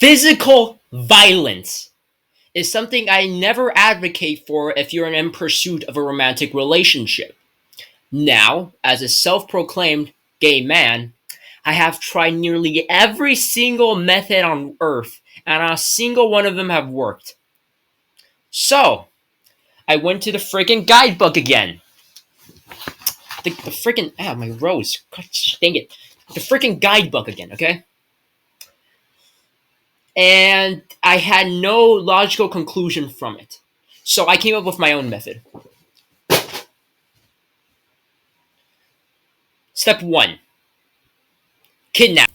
Physical violence is something I never advocate for if you're in pursuit of a romantic relationship. Now, as a self proclaimed gay man, I have tried nearly every single method on earth, and not a single one of them have worked. So, I went to the freaking guidebook again. The freaking, my rose. God dang it. The freaking guidebook again, okay? And I had no logical conclusion from it. So I came up with my own method. Step 1, kidnap.